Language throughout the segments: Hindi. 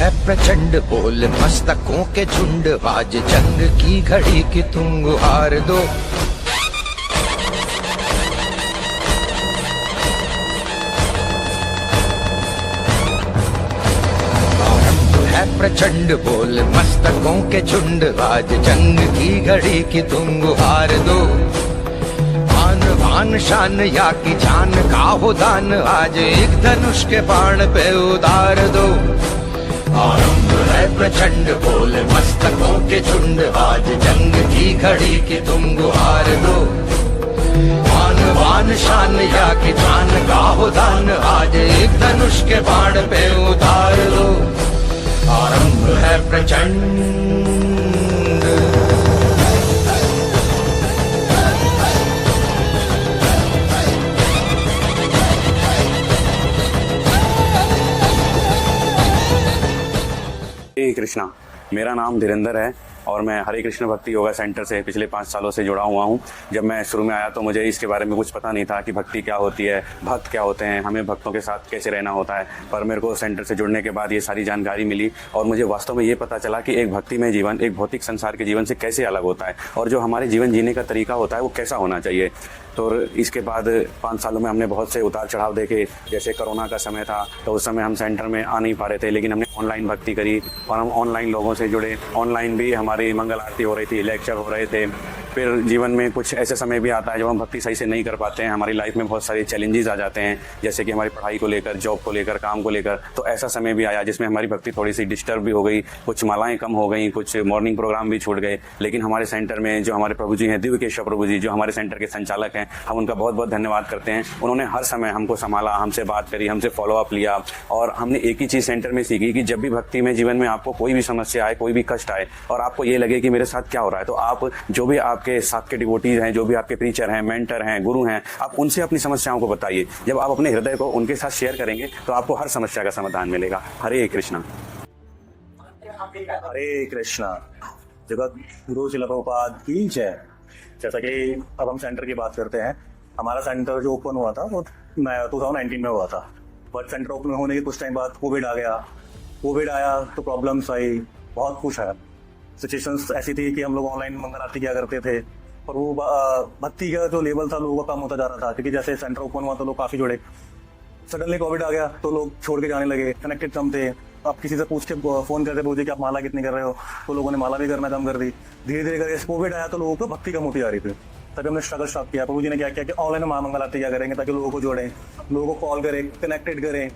है प्रचंड, बोल मस्तकों के झुंड, आज जंग की घड़ी की तुम गुहार दो। है प्रचंड, बोल मस्तकों के झुंड, आज जंग की घड़ी की तुम गुहार दो। आन बान शान या की जान का हो दान, आज एक धनुष के बाण पे उतार दो। आरंभ है प्रचंड, बोल मस्तकों के झुंड, आज जंग की घड़ी की तुम गुहार दो। आन बान शान या की जान का हो दान, आज एक धनुष के बाण पे उतार दो। आरंभ है प्रचंड। हरे कृष्णा, मेरा नाम धीरेंद्र है और मैं हरे कृष्ण भक्ति योगा सेंटर से पिछले 5 सालों से जुड़ा हुआ हूँ। जब मैं शुरू में आया तो मुझे इसके बारे में कुछ पता नहीं था कि भक्ति क्या होती है, भक्त क्या होते हैं, हमें भक्तों के साथ कैसे रहना होता है। पर मेरे को सेंटर से जुड़ने के बाद ये सारी जानकारी मिली और मुझे वास्तव में ये पता चला कि एक भक्तिमय जीवन एक भौतिक संसार के जीवन से कैसे अलग होता है और जो हमारे जीवन जीने का तरीका होता है वो कैसा होना चाहिए। तो इसके बाद 5 सालों में हमने बहुत से उतार चढ़ाव देखे। जैसे कोरोना का समय था तो उस समय हम सेंटर में आ नहीं पा रहे थे, लेकिन हमने ऑनलाइन भक्ति करी और हम ऑनलाइन लोगों से जुड़े। ऑनलाइन भी हमारी मंगल आरती हो रही थी, लेक्चर हो रहे थे। फिर जीवन में कुछ ऐसे समय भी आता है जब हम भक्ति सही से नहीं कर पाते हैं, हमारी लाइफ में बहुत सारे चैलेंजेस आ जाते हैं, जैसे कि हमारी पढ़ाई को लेकर, जॉब को लेकर, काम को लेकर। तो ऐसा समय भी आया जिसमें हमारी भक्ति थोड़ी सी डिस्टर्ब भी हो गई, कुछ मालाएं कम हो गई, कुछ मॉर्निंग प्रोग्राम भी छूट गए। लेकिन हमारे सेंटर में जो हमारे प्रभु जी हैं, दिव्य केशव प्रभु जी, जो हमारे सेंटर के संचालक हैं, हम उनका बहुत बहुत धन्यवाद करते हैं। उन्होंने हर समय हमको संभाला, हमसे बात करी, हमसे फॉलोअप लिया और हमने एक ही चीज़ सेंटर में सीखी कि जब भी भक्ति में जीवन में आपको कोई भी समस्या आए, कोई भी कष्ट आए और आपको ये लगे कि मेरे साथ क्या हो रहा है, तो आप जो भी आपके साथ के डिवोटीज हैं, जो भी आपके प्रीचर हैं, मेंटर हैं, गुरु हैं, आप उनसे अपनी समस्याओं को बताइए। जब आप अपने हृदय को उनके साथ शेयर करेंगे तो आपको हर समस्या का समाधान मिलेगा। हरे कृष्णा। हरे कृष्णा। जगत गुरु श्रील प्रभुपाद की जय। जैसा कि अब हम सेंटर की बात करते हैं, हमारा सेंटर जो ओपन हुआ था वो 2019 में हुआ था। बट सेंटर ओपन होने के कुछ टाइम बाद कोविड आ गया। कोविड आया तो प्रॉब्लम्स आई, बहुत कुछ आया। सिचुएशंस ऐसी थी कि हम लोग ऑनलाइन मंगल आरती किया करते थे और वो भक्ति का जो लेवल था लोगों का कम होता जा रहा था, क्योंकि जैसे सेंटर ओपन हुआ तो लोग काफी जुड़े। सडनली कोविड आ गया तो लोग छोड़ के जाने लगे, कनेक्टेड कम थे। आप किसी से पूछ के फोन करते पूछे कि आप माला कितनी कर रहे हो, तो लोगों ने माला भी करना कम कर दी। धीरे धीरे करके कोविड आया तो लोगों को भक्ति कम होती जा रही थी। तभी हमने स्ट्रगल स्टार्ट किया। प्रभु जी ने क्या किया कि ऑनलाइन महामंगल आरती क्या करेंगे ताकि लोगों को जोड़ें, लोगों को कॉल करें, कनेक्टेड करें।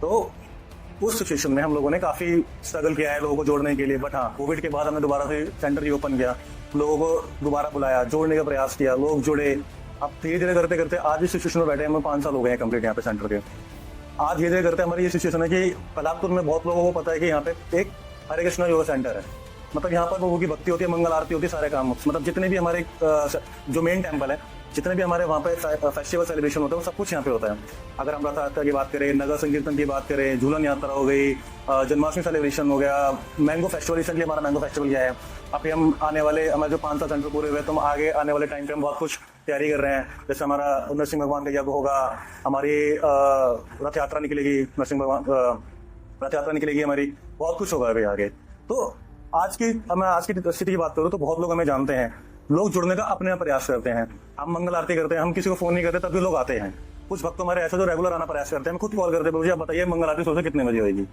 तो उस सिचुएशन में हम लोगों ने काफी स्ट्रगल किया है लोगों को जोड़ने के लिए। बट हाँ, कोविड के बाद हमने दोबारा से सेंटर ही ओपन किया, लोगों को दोबारा बुलाया, जोड़ने का प्रयास किया, लोग जुड़े। अब धीरे धीरे करते करते आज इस सिचुएशन में बैठे, हमें 5 साल हो गए हैं कंप्लीट यहाँ पे सेंटर के। आज धीरे धीरे करते हमारी ये सिचुएशन है कि कलापुर में बहुत लोगों को पता है कि यहाँ पे एक हरे कृष्णा योगा सेंटर है। मतलब यहाँ पर लोगों की भक्ति होती है, मंगल आरती होती है, सारे काम। मतलब जितने भी हमारे जो मेन टेम्पल है, जितने भी हमारे वहाँ पे फेस्टिवल सेलिब्रेशन होता है, वो सब कुछ यहाँ पे होता है। अगर हम रथ यात्रा की बात करें, नगर संकीर्तन की बात करें, झूलन यात्रा हो गई, जन्माष्टमी सेलिब्रेशन हो गया, मैंगो फेस्टिवल, रिसेंटली हमारा मैंगो फेस्टिवल गया है। अभी हम आने वाले हमारे जो 5 साल सेंटर पूरे हुए, तो हम आगे आने वाले टाइम पे हम बहुत कुछ तैयारी कर रहे हैं। जैसे हमारा नरसिंह भगवान का यज्ञ होगा, हमारी रथ यात्रा निकलेगी, नरसिंह भगवान रथ यात्रा निकलेगी हमारी, बहुत कुछ होगा अभी आगे। तो आज की स्थिति की बात करूँ तो बहुत लोग हमें जानते हैं, लोग जुड़ने का अपने आप प्रयास करते हैं। हम मंगल आरती करते हैं, हम किसी को फोन नहीं करते, तब भी लोग आते हैं। कुछ भक्त हमारे ऐसे जो रेगुलर आना प्रयास करते हैं, हम खुद कॉल करते हैं, मुझे आप बताइए मंगल आरती सोचे कितने बजे होगी।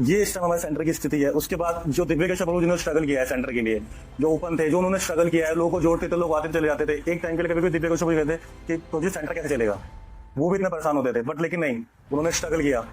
ये इस टाइम हमारे सेंटर की स्थिति है। उसके बाद जो दिव्य केशव प्रभु जिन्होंने स्ट्रगल किया है सेंटर के लिए, जो ओपन थे, जो उन्होंने स्ट्रगल किया है, लोगों को जोड़ते थे, लोग आते चले जाते थे। एक टाइम के लिए कभी दिव्य केशव प्रभु कहते कि तुझे सेंटर कैसे चलेगा, वो भी इतने परेशान होते थे। बट लेकिन नहीं, उन्होंने स्ट्रगल किया,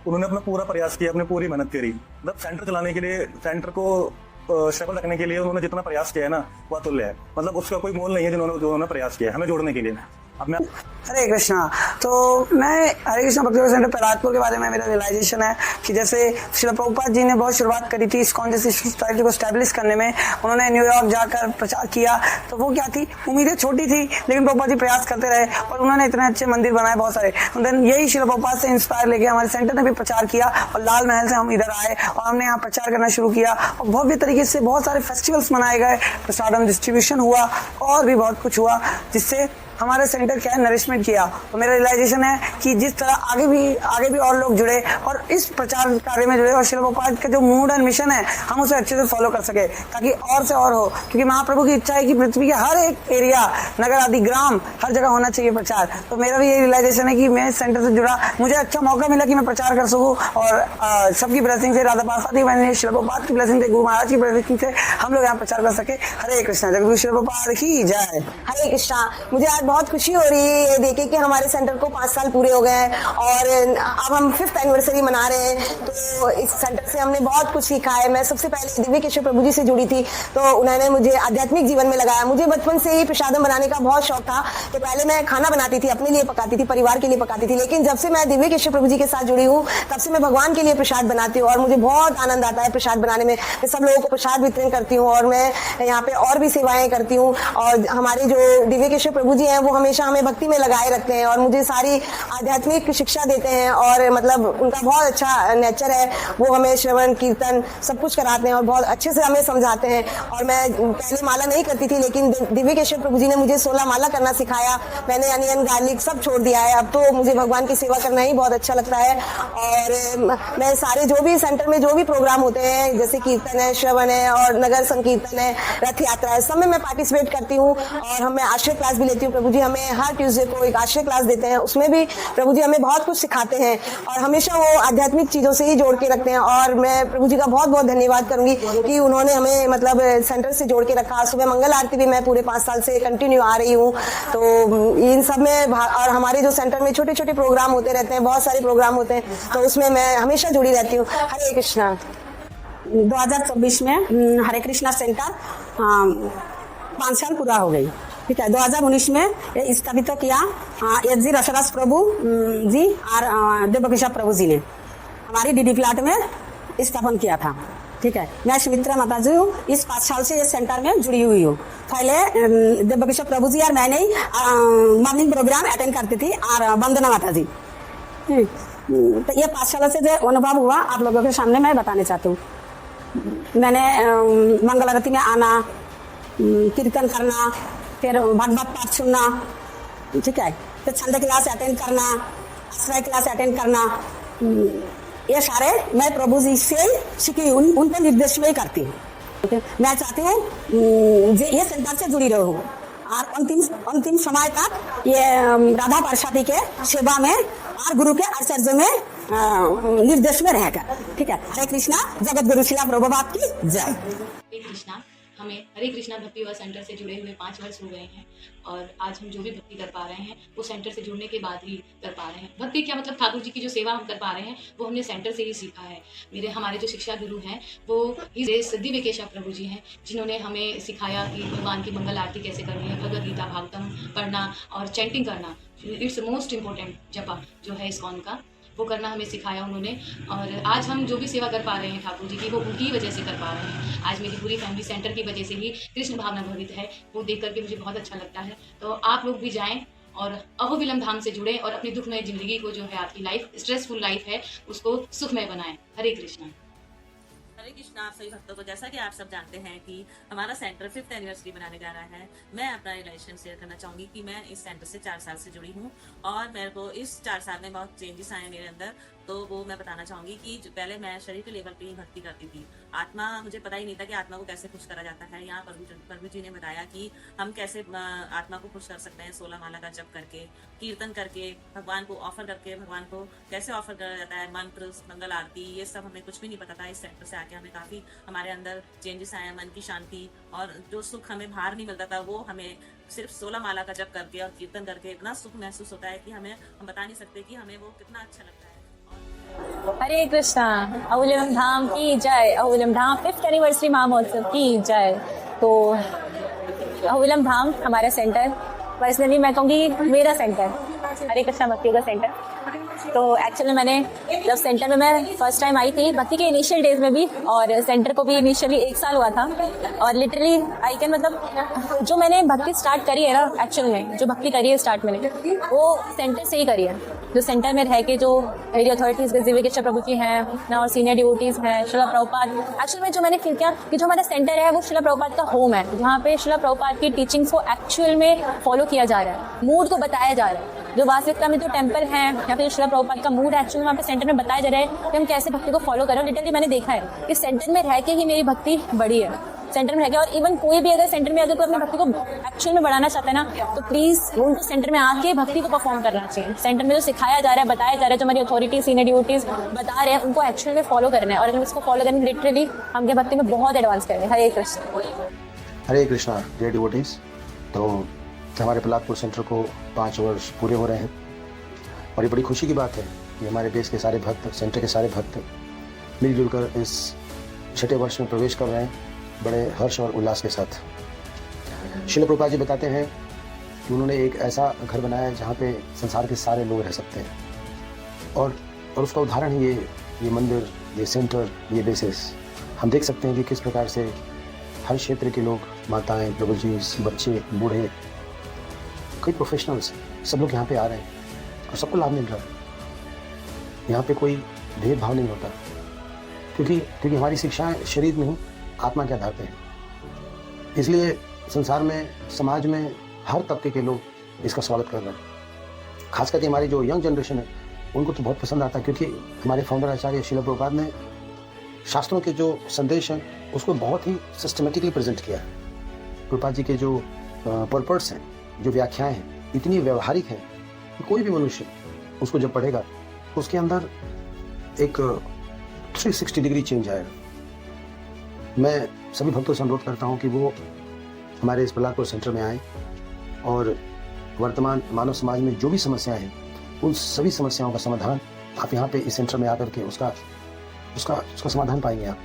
उन्होंने अपना पूरा प्रयास किया, अपनी पूरी मेहनत करी। मतलब सेंटर चलाने के लिए, सेंटर को स्टेबल रखने के लिए उन्होंने जितना प्रयास किया है ना, वह तुल्य है। मतलब उसका कोई मोल नहीं है जिन्होंने प्रयास किया हमें जोड़ने के लिए। अब मैं हरे कृष्णा। तो मैं हरे कृष्णा भक्ति योगा सेंटर परागपुर के बारे में मेरा रियलाइजेशन है कि जैसे श्रील प्रभुपाद जी ने बहुत शुरुआत करी थी इस्कॉन जैसी सोसाइटी को स्टैब्लिश करने में, उन्होंने न्यूयॉर्क जाकर प्रचार किया। तो वो क्या थी, उम्मीदें छोटी थी, लेकिन प्रभुपाद जी प्रयास करते रहे और उन्होंने इतने अच्छे मंदिर बनाए बहुत सारे। देन यही श्रील प्रभुपाद से इंस्पायर लेके हमारे सेंटर ने भी प्रचार किया और लाल महल से हम इधर आए और हमने यहाँ प्रचार करना शुरू किया और भव्य तरीके से बहुत सारे फेस्टिवल्स मनाए गए, प्रसादम डिस्ट्रीब्यूशन हुआ और भी बहुत कुछ हुआ, जिससे हमारे सेंटर क्या है नरिशमेंट किया। तो मेरा रियलाइजेशन है कि जिस तरह आगे भी और लोग जुड़े और इस प्रचार कार्य में जुड़े और श्रील प्रभुपाद का जो मूड एंड मिशन है हम उसे अच्छे से फॉलो कर सके ताकि और से और हो, क्योंकि महाप्रभु की इच्छा है कि पृथ्वी के हर एक एरिया, नगर आदि, ग्राम, हर जगह होना चाहिए प्रचार। तो मेरा भी ये रियलाइजेशन है कि मैं इस सेंटर से जुड़ा, मुझे अच्छा मौका मिला कि मैं प्रचार कर सकूं और सबकी ब्लेसिंग से, राधा पार्वती मैंने श्रील प्रभुपाद की ब्लेसिंग से, गुरु महाराज की ब्लेसिंग से हम लोग यहाँ प्रचार कर सके। हरे कृष्णा, जगत गुरु श्रील प्रभुपाद की जय। हरे कृष्णा। मुझे आज बहुत खुशी हो रही है ये देखे कि हमारे सेंटर को 5 साल पूरे हो गए हैं और अब हम 5th एनिवर्सरी मना रहे हैं। तो इस सेंटर से हमने बहुत कुछ सीखा है। मैं सबसे पहले दिव्य केशव प्रभु जी से जुड़ी थी, तो उन्होंने मुझे आध्यात्मिक जीवन में लगाया। मुझे बचपन से ही प्रसादम बनाने का बहुत शौक था। तो पहले मैं खाना बनाती थी, अपने लिए पकाती थी, परिवार के लिए पकाती थी, लेकिन जब से मैं दिव्य केशव प्रभु जी के साथ जुड़ी हूँ तब से मैं भगवान के लिए प्रसाद बनाती हूँ और मुझे बहुत आनंद आता है प्रसाद बनाने में। मैं सब लोगों को प्रसाद वितरण करती हूँ और मैं यहाँ पे और भी सेवाएं करती हूँ। और हमारे जो दिव्य केशव प्रभु जी हैं वो हमेशा हमें भक्ति में लगाए रखते हैं और मुझे सारी आध्यात्मिक शिक्षा देते हैं और मतलब उनका बहुत अच्छा नेचर है। वो हमें श्रवण कीर्तन सब कुछ कराते हैं और बहुत अच्छे से हमें समझाते हैं। और मैं पहले माला नहीं करती थी, लेकिन दिव्य केशव प्रभु जी ने मुझे 16 माला करना सिखाया। मैंने अनियन गार्लिक सब छोड़ दिया है। अब तो मुझे भगवान की सेवा करना ही बहुत अच्छा लगता है। और मैं सारे जो भी सेंटर में जो भी प्रोग्राम होते हैं, जैसे कीर्तन है, श्रवण है और नगर संकीर्तन है, रथ यात्रा है, सब में मैं पार्टिसिपेट करती हूँ। और हमें आश्रय क्लास भी लेती हूँ। प्रभु जी हमें हर ट्यूसडे को एक आश्रय क्लास देते हैं, उसमें भी प्रभु जी हमें बहुत कुछ सिखाते हैं और हमेशा वो आध्यात्मिक चीजों से ही जोड़ के रखते हैं। और मैं प्रभु जी का बहुत बहुत धन्यवाद करूंगी कि उन्होंने हमें मतलब सेंटर से जोड़ के रखा। सुबह मंगल आरती भी मैं पूरे 5 साल से कंटिन्यू आ रही हूँ। तो इन सब में और हमारे जो सेंटर में छोटे छोटे प्रोग्राम होते रहते हैं, बहुत सारे प्रोग्राम होते हैं, तो उसमें मैं हमेशा जुड़ी रहती हूँ। हरे कृष्णा। 2024 में हरे कृष्णा सेंटर 5 साल पूरा हो गई। ठीक है, 2019 में ये स्थापित किया एस जी रसरस प्रभु जी और दिव्य केशव प्रभु जी ने हमारी डीडी फ्लैट में स्थापन किया था। ठीक है, मैं सुमित्रा माता जी हूँ। इस 5 साल से इस सेंटर में जुड़ी हुई हूँ। पहले दिव्य केशव प्रभु जी और मैंने मॉर्निंग प्रोग्राम अटेंड करती थी और वंदना माता जी। तो ये 5 सालों से जो अनुभव हुआ आप लोगों के सामने मैं बताना चाहती हूँ। मैंने मंगल आरती में आना, कीर्तन करना, फिर भागवत पाठ सुनना, ठीक है, फिर छंद क्लास अटेंड करना, आश्रय क्लास अटेंड करना, ये सारे मैं प्रभु जी से सीखी, उनके निर्देश में ही करती हूँ। मैं चाहती हूँ ये सेंटर से जुड़ी रहूँ और अंतिम समय तक ये राधा पार्वती के सेवा में और गुरु के आचार्य में निर्देश में रहेगा। ठीक है, हरे कृष्णा। जगत गुरु श्रील प्रभुपाद की जय। हरे कृष्णा। हमें हरे कृष्णा भक्ति युवा सेंटर से जुड़े हुए 5 वर्ष हो गए हैं और आज हम जो भी भक्ति कर पा रहे हैं वो सेंटर से जुड़ने के बाद ही कर पा रहे हैं। भक्ति क्या मतलब, ठाकुर जी की जो सेवा हम कर पा रहे हैं वो हमने सेंटर से ही सीखा है। हमारे जो शिक्षा गुरु हैं वो दिव्य केशव प्रभु जी हैं, जिन्होंने हमें सिखाया कि भगवान की मंगल आरती कैसे करनी है, भगवद गीता भागवतम पढ़ना और चैंटिंग करना, इट्स मोस्ट इम्पोर्टेंट जपा जो है इस्कॉन का, वो करना हमें सिखाया उन्होंने। और आज हम जो भी सेवा कर पा रहे हैं ठाकुर जी की, वो उनकी वजह से कर पा रहे हैं। आज मेरी पूरी फैमिली सेंटर की वजह से ही कृष्ण भावना भवित है, वो देख करके मुझे बहुत अच्छा लगता है। तो आप लोग भी जाएं और अहोबिलम धाम से जुड़ें और अपनी दुखमय जिंदगी को, जो है आपकी लाइफ स्ट्रेसफुल लाइफ है, उसको सुखमय बनाएं। हरे कृष्णा। हरे कृष्णा। आप सभी भक्तों को, जैसा कि आप सब जानते हैं कि हमारा सेंटर 5th एनिवर्सरी मनाने जा रहा है। मैं अपना रिलेशन शेयर करना चाहूंगी कि मैं इस सेंटर से 4 साल से जुड़ी हूँ और मेरे को इस 4 साल में बहुत चेंजेस आए मेरे अंदर। तो वो मैं बताना चाहूंगी कि पहले मैं शरीर के लेवल पे ही भक्ति करती थी। आत्मा, मुझे पता ही नहीं था कि आत्मा को कैसे खुश करा जाता है। यहाँ प्रभु जी ने बताया कि हम कैसे आत्मा को खुश कर सकते हैं, 16 माला का जप करके, कीर्तन करके, भगवान को ऑफर करके, भगवान को कैसे ऑफर करा जाता है, मंत्र, मंगल आरती, ये सब हमें कुछ भी नहीं पता था। इस सेंटर से आके हमें काफी हमारे अंदर चेंजेस आए, मन की शांति और जो सुख हमें बाहर नहीं मिलता था वो हमें सिर्फ 16 माला का जप करके और कीर्तन करके इतना सुख महसूस होता है कि हम बता नहीं सकते कि हमें वो कितना अच्छा लगता है। हरे कृष्णा। अहोबिलम धाम की जय। अहोबिलम धाम 5th एनिवर्सरी महोत्सव की जय। तो अहोबिलम धाम हमारा सेंटर, पर्सनली मैं कहूँगी मेरा सेंटर, हरे कृष्णा भक्ति योगा सेंटर तो एक्चुअली मैंने जब सेंटर में मैं फर्स्ट टाइम आई थी भक्ति के इनिशियल डेज में भी, और सेंटर को भी इनिशियली 1 साल हुआ था, और लिटरली आई कैन मतलब जो मैंने भक्ति स्टार्ट करी है ना, एक्चुअल में जो भक्ति करी है स्टार्ट मैंने वो सेंटर से ही करी है। जो सेंटर में रह के जो एरिया अथॉरिटीज दिव्य कृष्ण प्रभु जी हैं और सीनियर डिवोटीज हैं, श्रील प्रभुपाद, एक्चुअल में जो मैंने फील किया कि जो हमारा सेंटर है वो श्रील प्रभुपाद का होम है, जहाँ पे श्रील प्रभुपाद की टीचिंग्स को एक्चुअल में फॉलो किया जा रहा है, मूड को बताया जा रहा है। जो वास्तविकता में जो टेम्पल है या फिर श्रील प्रभुपाद का मूड एक्चुअली वहाँ पे सेंटर में बताया जा रहा है कि हम कैसे भक्ति को फॉलो करें। लिटरली मैंने देखा है कि सेंटर में रह के ही मेरी भक्ति बढ़ी है, सेंटर में रह गया। और इवन कोई भी अगर सेंटर में अगर कोई अपनी भक्ति को एक्चुअल में बढ़ाना चाहता है ना, तो प्लीज उनको सेंटर में आके भक्ति को परफॉर्म करना चाहिए। सेंटर में जो सिखाया जा रहा है, बताया जा रहा है, जो हमारी अथॉरिटी सीनियर डिवोटीज बता रहे हैं, उनको एक्चुअल में फॉलो करना है। और अगर इसको फॉलो करेंगे लिटरली हम भक्ति में बहुत एडवांस करेंगे। हरे कृष्ण। हरे कृष्णा डियर डिवोटीज। तो हमारे प्रहलादपुर सेंटर को 5 वर्ष पूरे हो रहे हैं, और ये बड़ी खुशी की बात है कि हमारे देश के सारे भक्त, सेंटर के सारे भक्त मिलजुल कर इस 6ठे वर्ष में प्रवेश कर रहे हैं बड़े हर्ष और उल्लास के साथ। श्रील प्रभुपाद जी बताते हैं कि उन्होंने एक ऐसा घर बनाया है जहाँ पे संसार के सारे लोग रह सकते हैं, और उसका उदाहरण ही ये मंदिर, ये सेंटर, ये बेसिस। हम देख सकते हैं कि किस प्रकार से हर क्षेत्र के लोग, माताएं, प्रभु जी, बच्चे, बूढ़े, कई प्रोफेशनल्स, सब लोग यहाँ पे आ रहे हैं और सबको लाभ मिल रहा है। यहाँ पे कोई भेदभाव नहीं होता, क्योंकि हमारी शिक्षाएं शरीर में ही आत्मा के आधार पे हैं। इसलिए संसार में, समाज में हर तबके के लोग इसका स्वागत कर रहे हैं। खास करके हमारी जो यंग जनरेशन है उनको तो बहुत पसंद आता है, क्योंकि हमारे फाउंडर आचार्य श्रील प्रभुपाद ने शास्त्रों के जो संदेश हैं उसको बहुत ही सिस्टमेटिकली प्रेजेंट किया है। प्रभुपाद जी के जो पर्पस हैं, जो व्याख्याएं हैं, इतनी व्यवहारिक हैं कि कोई भी मनुष्य उसको जब पढ़ेगा उसके अंदर एक 360 डिग्री चेंज आएगा। मैं सभी भक्तों से अनुरोध करता हूँ कि वो हमारे इस प्रहलादपुर सेंटर में आएँ, और वर्तमान मानव समाज में जो भी समस्याएं हैं उन सभी समस्याओं का समाधान आप यहाँ पे इस सेंटर में आकर के उसका समाधान पाएंगे, आप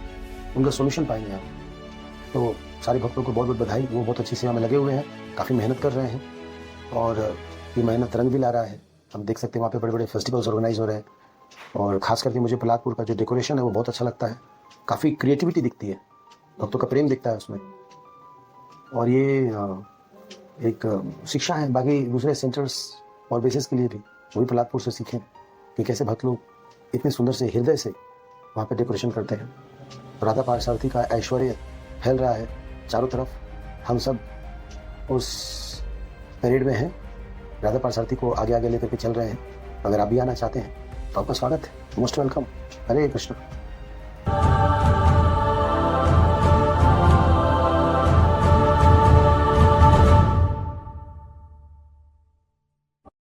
उनका सॉल्यूशन पाएंगे आप। तो सारे भक्तों को बहुत बहुत बधाई। वो बहुत अच्छी सेवा में लगे हुए हैं, काफ़ी मेहनत कर रहे हैं, और ये मेहनत रंग भी ला रहा है। हम देख सकते हैं वहाँ पे बड़े बड़े फेस्टिवल्स ऑर्गेनाइज हो रहे हैं, और ख़ास करके मुझे प्रहलादपुर का जो डेकोरेशन है वो बहुत अच्छा लगता है। काफ़ी क्रिएटिविटी दिखती है, भक्तों का प्रेम दिखता है उसमें, और ये एक शिक्षा है बाकी दूसरे सेंटर्स और बेसिस के लिए भी। वही प्रहलादपुर से सीखें कि कैसे भक्त लोग इतने सुंदर से हृदय से वहाँ पे डेकोरेशन करते हैं। राधा पार्थसारथी का ऐश्वर्य फैल रहा है चारों तरफ। हम सब उस परेड में हैं, राधा पार्थसारथी को आगे आगे लेकर के चल रहे हैं। अगर आप भी आना चाहते हैं तो आपका स्वागत है, मोस्ट वेलकम। हरे कृष्ण।